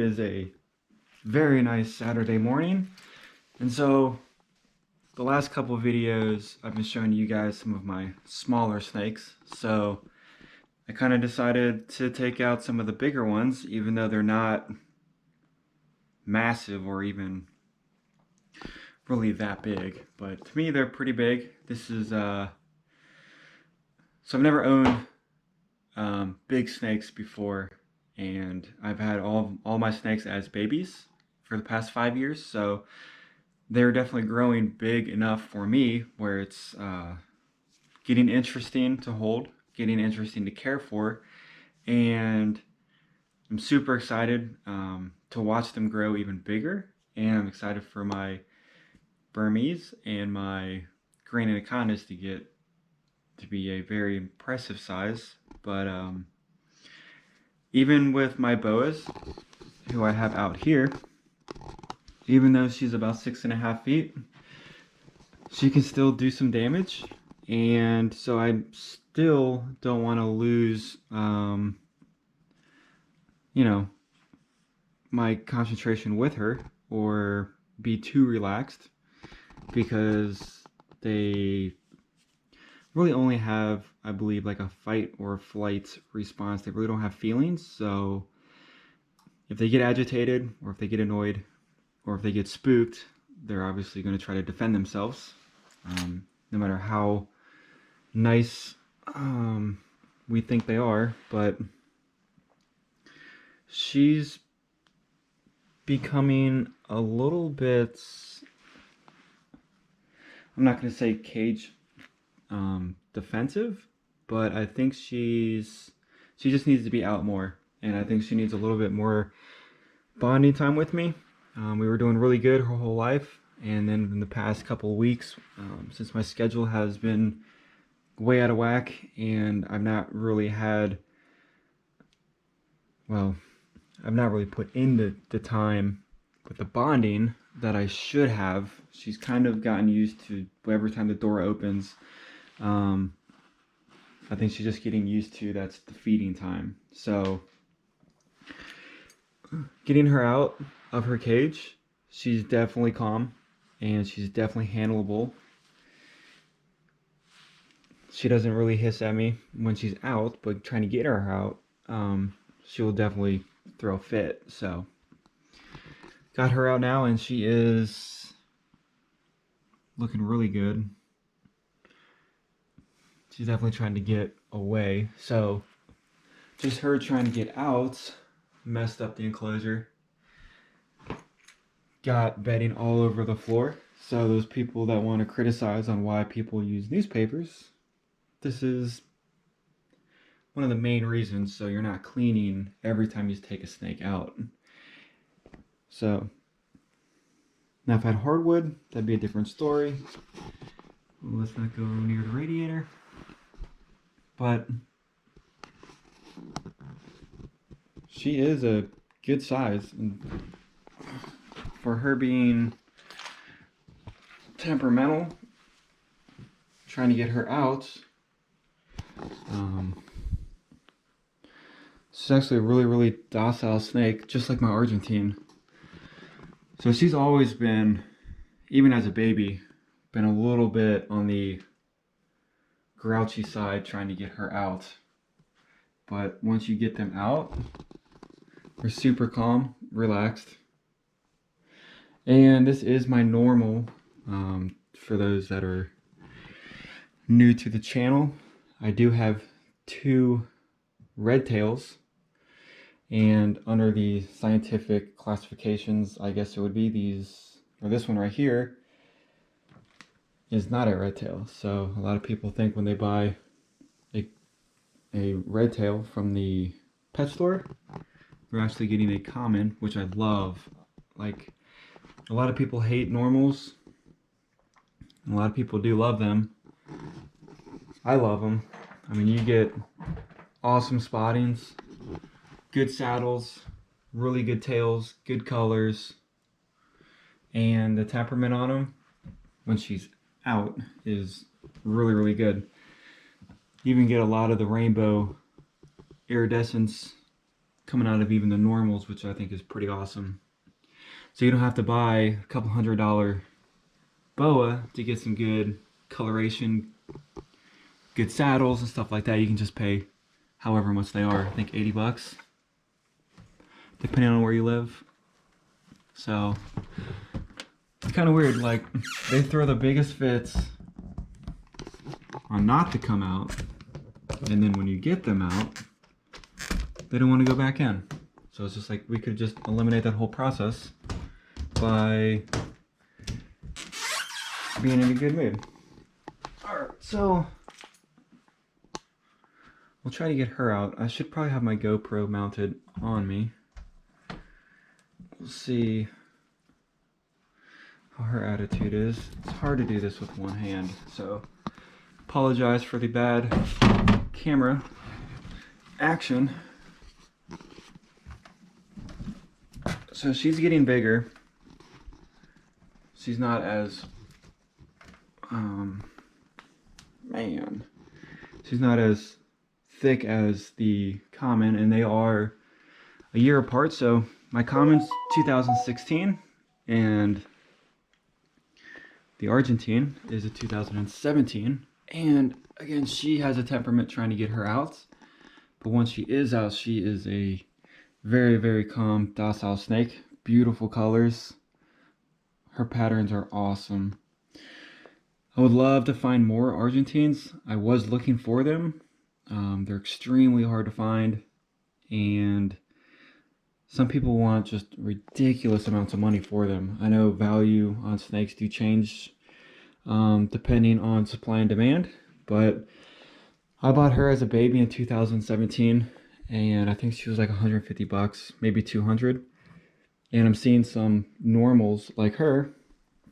is a very nice Saturday morning, and so the last couple of videos I've been showing you guys some of my smaller snakes, so I kind of decided to take out some of the bigger ones, even though they're not massive or even really that big, but to me they're pretty big. This is so I've never owned big snakes before, and I've had all my snakes as babies for the past 5 years, so they're definitely growing big enough for me where it's getting interesting to hold, getting interesting to care for, and I'm super excited to watch them grow even bigger, and I'm excited for my Burmese and my green anacondas to get to be a very impressive size. But even with my boas, who I have out here, even though she's about 6.5 feet, she can still do some damage, and so I still don't want to lose you know, my concentration with her or be too relaxed, because they really only have, I believe, like a fight or flight response. They really don't have feelings, so if they get agitated or if they get annoyed or if they get spooked, they're obviously going to try to defend themselves, no matter how nice we think they are. But she's becoming a little bit, I'm not going to say cage defensive, but I think she just needs to be out more, and I think she needs a little bit more bonding time with me. We were doing really good her whole life, and then in the past couple of weeks, since my schedule has been way out of whack and I've not really put in the time with the bonding that I should have. She's kind of gotten used to every time the door opens. I think she's just getting used to that's the feeding time. So getting her out of her cage, she's definitely calm and she's definitely handleable. She doesn't really hiss at me when she's out, but trying to get her out, she will definitely throw a fit. So got her out now, and she is looking really good. She's definitely trying to get away. So just her trying to get out messed up the enclosure. Got bedding all over the floor. So those people that want to criticize on why people use newspapers, this is one of the main reasons, so you're not cleaning every time you take a snake out. So now if I had hardwood, that'd be a different story. Let's not go near the radiator. But she is a good size, and for her being temperamental, trying to get her out, she's actually a really docile snake, just like my Argentine. So she's always been, even as a baby, been a little bit on the grouchy side trying to get her out. But once you get them out, they're super calm, relaxed. And this is my normal, for those that are new to the channel. I do have 2 red tails, and under the scientific classifications, I guess it would be these, or this one right here is not a red tail. So a lot of people think when they buy a red tail from the pet store, they're actually getting a common, which I love. Like, a lot of people hate normals, a lot of people do love them. I love them. I mean, you get awesome spottings, good saddles, really good tails, good colors, and the temperament on them when she's out is really good. You even get a lot of the rainbow iridescence coming out of even the normals, which I think is pretty awesome. So you don't have to buy a couple $100 boa to get some good coloration, good saddles and stuff like that. You can just pay however much they are. I think 80 bucks, depending on where you live. So it's kind of weird. Like, they throw the biggest fits on not to come out, and then when you get them out, they don't want to go back in. So it's just like, we could just eliminate that whole process by being in a good mood. Alright, so we'll try to get her out. I should probably have my GoPro mounted on me. We'll see how her attitude is. It's hard to do this with one hand, so apologize for the bad camera action. So she's getting bigger. She's not as she's not as thick as the common, and they are a year apart. So my common's 2016 and the Argentine is a 2017. And again, she has a temperament trying to get her out, but once she is out, she is a very, very calm, docile snake. Beautiful colors. Her patterns are awesome. I would love to find more Argentines. I was looking for them. They're extremely hard to find, and some people want just ridiculous amounts of money for them. I know value on snakes do change depending on supply and demand, but I bought her as a baby in 2017, and I think she was like 150 bucks, maybe 200. And I'm seeing some normals like her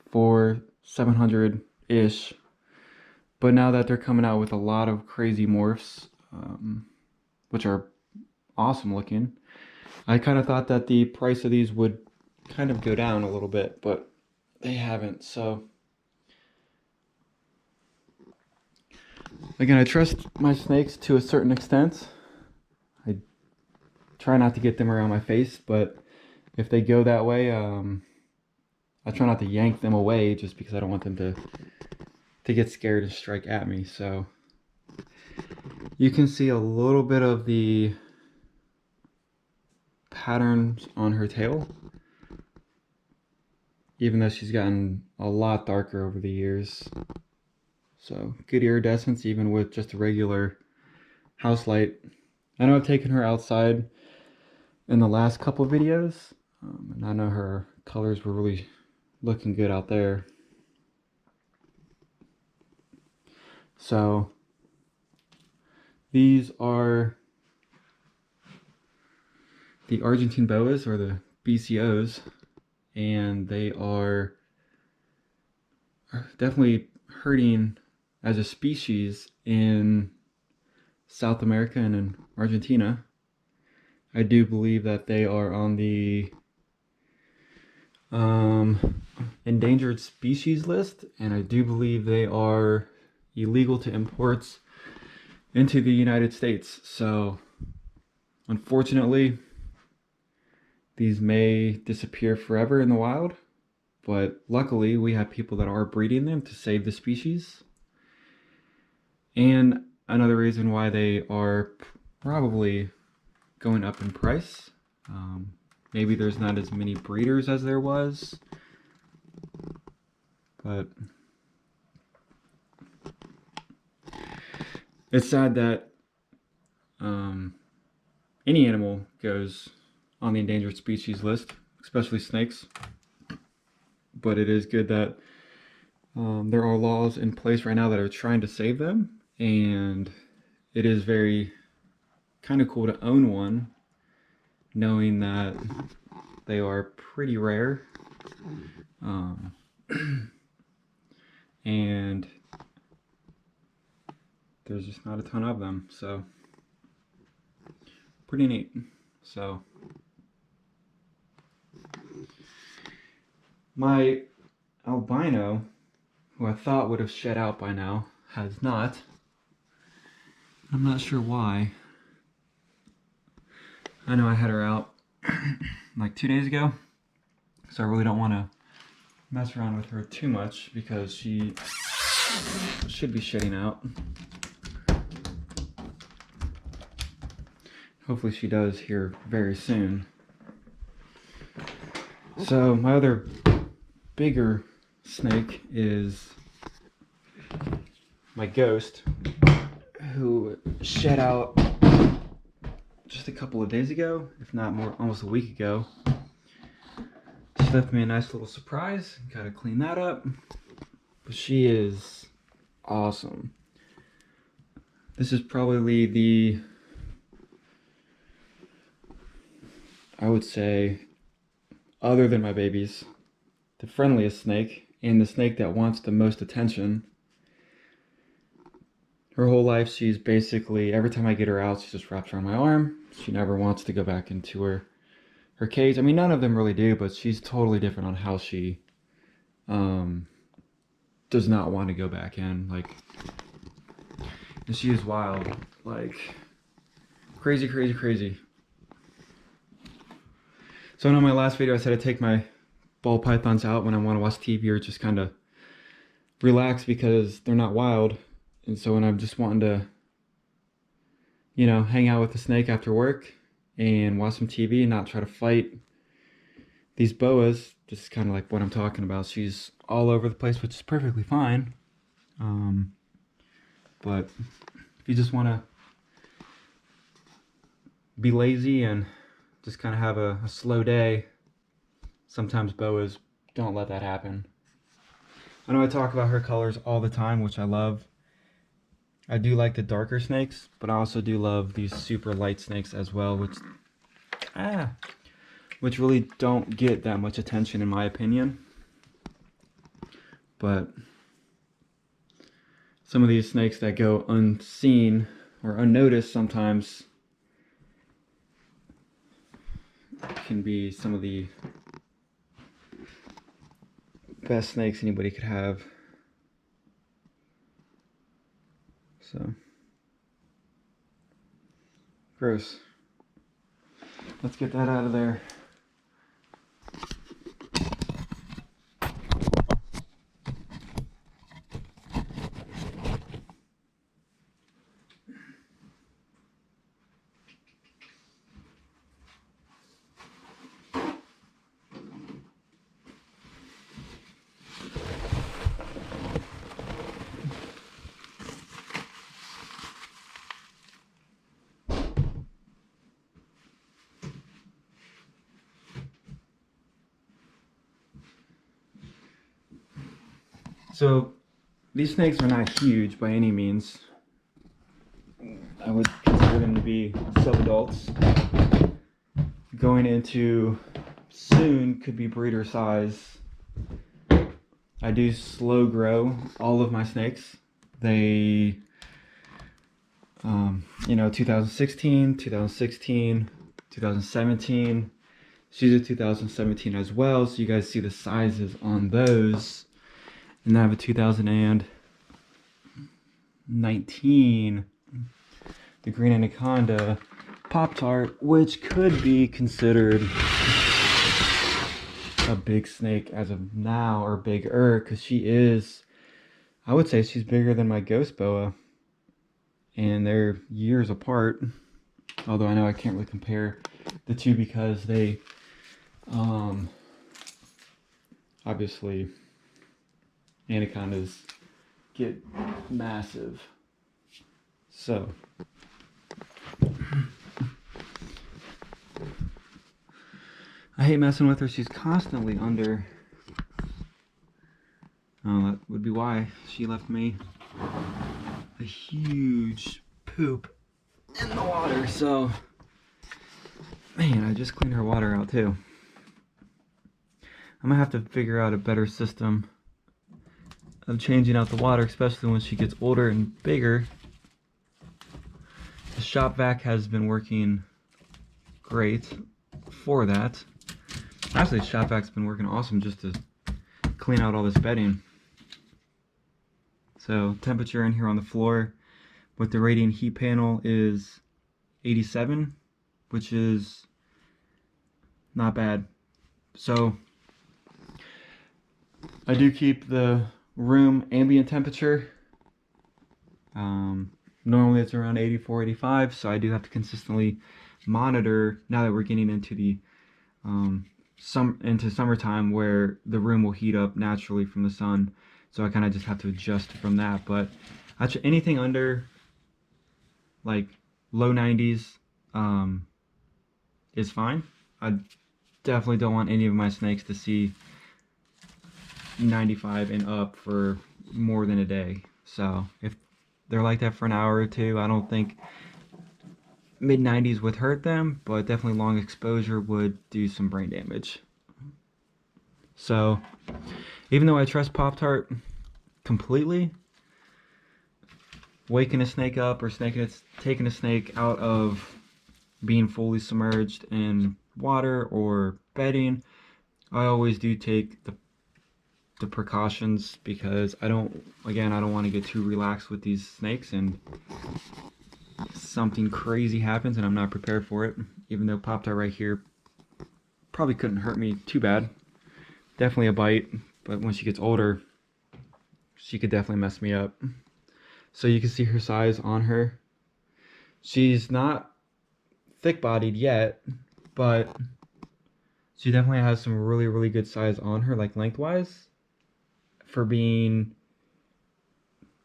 for 700-ish. But now that they're coming out with a lot of crazy morphs, which are awesome looking, I kind of thought that the price of these would kind of go down a little bit, but they haven't. So again, I trust my snakes to a certain extent. I try not to get them around my face, but if they go that way, I try not to yank them away just because I don't want them to get scared and strike at me. So you can see a little bit of the patterns on her tail, even though she's gotten a lot darker over the years. So good iridescence even with just a regular house light. I know I've taken her outside in the last couple of videos, and I know her colors were really looking good out there. So these are the Argentine Boas, or the BCOs, and they are definitely hurting as a species in South America and in Argentina. I do believe that they are on the endangered species list, and I do believe they are illegal to import into the United States. So unfortunately, these may disappear forever in the wild, but luckily we have people that are breeding them to save the species. And another reason why they are probably going up in price, maybe there's not as many breeders as there was, but it's sad that any animal goes on the endangered species list, especially snakes. But it is good that there are laws in place right now that are trying to save them, and it is very kind of cool to own one, knowing that they are pretty rare, and there's just not a ton of them, so pretty neat. So my albino, who I thought would have shed out by now, has not. I'm not sure why. I know I had her out like 2 days ago, so I really don't want to mess around with her too much because she should be shitting out. Hopefully she does here very soon. So my other bigger snake is my ghost, who shed out just a couple of days ago, if not more, almost a week ago. She left me a nice little surprise. Gotta clean that up. But she is awesome. This is probably the, I would say, other than my babies, the friendliest snake and the snake that wants the most attention. Her whole life, she's basically, every time I get her out, she just wraps around my arm. She never wants to go back into her cage. I mean, none of them really do, but she's totally different on how she does not want to go back in. Like, and she is wild, like crazy, crazy, crazy. So I know in my last video I said I take my ball pythons out when I want to watch TV or just kind of relax because they're not wild. And so when I'm just wanting to, you know, hang out with the snake after work and watch some TV and not try to fight these boas, this is kind of like what I'm talking about. She's all over the place, which is perfectly fine. But if you just want to be lazy and just kind of have a slow day, sometimes boas don't let that happen. I know I talk about her colors all the time, which I love. I do like the darker snakes, but I also do love these super light snakes as well, which really don't get that much attention in my opinion. But some of these snakes that go unseen or unnoticed sometimes can be some of the best snakes anybody could have. So gross. Let's get that out of there. So these snakes are not huge by any means. I would consider them to be sub-adults. Going into soon could be breeder size. I do slow grow all of my snakes. They, you know, 2016, 2016, 2017. She's a 2017 as well, so you guys see the sizes on those. And I have a 2019, the green Anaconda Pop-Tart, which could be considered a big snake as of now, or bigger, because she is, I would say she's bigger than my ghost boa, and they're years apart, although I know I can't really compare the two because they, obviously, anacondas get massive. So I hate messing with her. She's constantly under. Oh, that would be why she left me a huge poop in the water. So, man, I just cleaned her water out too. I'm gonna have to figure out a better system of changing out the water, especially when she gets older and bigger. The shop vac has been working great for that. Actually, the shop vac's been working awesome just to clean out all this bedding. So temperature in here on the floor with the radiant heat panel is 87, which is not bad. So I do keep the room ambient temperature. Normally it's around 84, 85, so I do have to consistently monitor now that we're getting into the summertime, where the room will heat up naturally from the sun. So I kind of just have to adjust from that. But actually anything under like low 90s is fine. I definitely don't want any of my snakes to see 95 and up for more than a day. So if they're like that for an hour or two, I don't think mid 90s would hurt them, but definitely long exposure would do some brain damage. So even though I trust Pop-Tart completely, waking a snake up or taking a snake out of being fully submerged in water or bedding, I always do take the precautions, because I don't want to get too relaxed with these snakes and something crazy happens and I'm not prepared for it. Even though Pop-Tart right here probably couldn't hurt me too bad. Definitely a bite, but when she gets older, she could definitely mess me up. So you can see her size on her. She's not thick-bodied yet, but she definitely has some really, really good size on her, like lengthwise, for being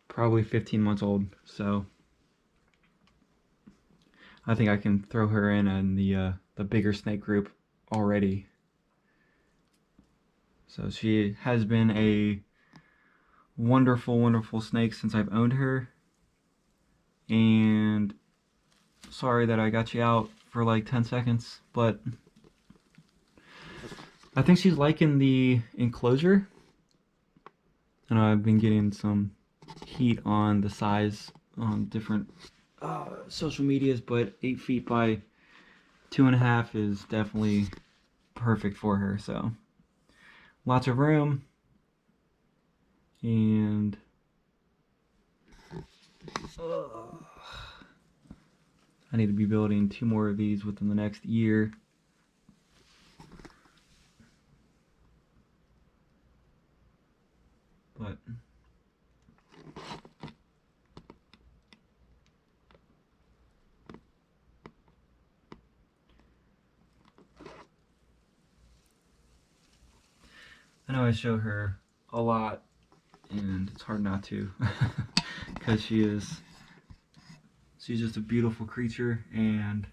probably 15 months old. So I think I can throw her in the bigger snake group already. So she has been a wonderful, wonderful snake since I've owned her. And sorry that I got you out for like 10 seconds, but I think she's liking the enclosure. I know I've been getting some heat on the size on different social medias, but 8 feet by 2.5 is definitely perfect for her. So lots of room, and I need to be building 2 more of these within the next year. But I know I show her a lot, and it's hard not to, because she's just a beautiful creature. And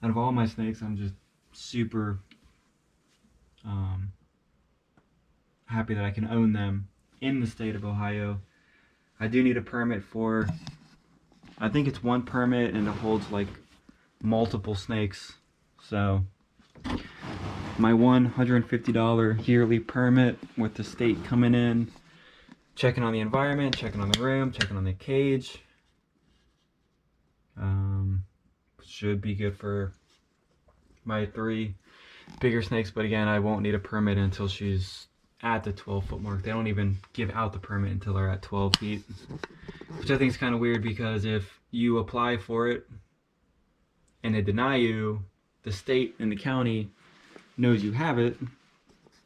out of all my snakes, I'm just super happy that I can own them in the state of Ohio. I do need a permit for, I think it's 1 permit, and it holds like multiple snakes. So my $150 yearly permit with the state coming in, checking on the environment, checking on the room, checking on the cage, should be good for my 3 bigger snakes. But again, I won't need a permit until she's at the 12-foot mark. They don't even give out the permit until they're at 12 feet, which I think is kind of weird, because if you apply for it and they deny you, the state and the county knows you have it.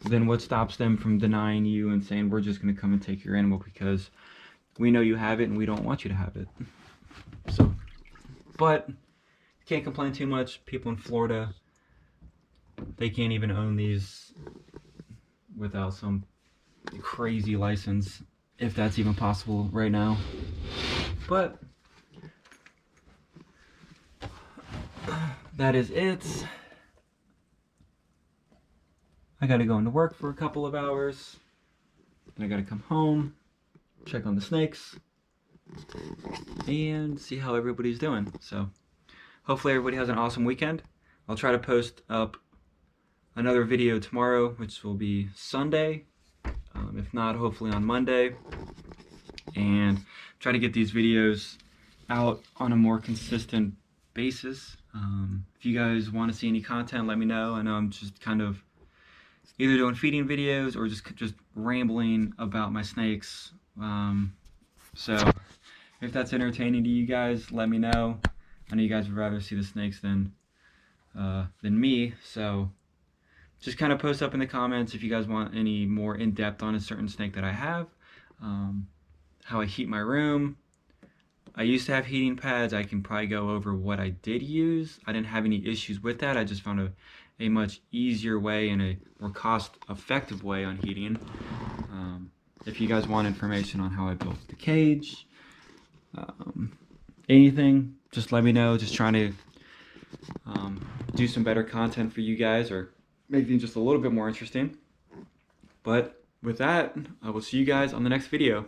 Then what stops them from denying you and saying, we're just going to come and take your animal because we know you have it and we don't want you to have it? So, but can't complain too much. People in Florida, they can't even own these without some crazy license, if that's even possible right now. But that is it. I gotta go into work for a couple of hours. Then I gotta come home, check on the snakes, and see how everybody's doing. So hopefully everybody has an awesome weekend. I'll try to post up another video tomorrow, which will be Sunday. If not, hopefully on Monday. And try to get these videos out on a more consistent basis. If you guys want to see any content, let me know. I know I'm just kind of either doing feeding videos or just rambling about my snakes. So if that's entertaining to you guys, let me know. I know you guys would rather see the snakes than me, so just kind of post up in the comments if you guys want any more in-depth on a certain snake that I have, how I heat my room. I used to have heating pads. I can probably go over what I did use. I didn't have any issues with that. I just found a much easier way and a more cost-effective way on heating. If you guys want information on how I built the cage, anything, just let me know. Just trying to do some better content for you guys, or make things just a little bit more interesting. But with that, I will see you guys on the next video.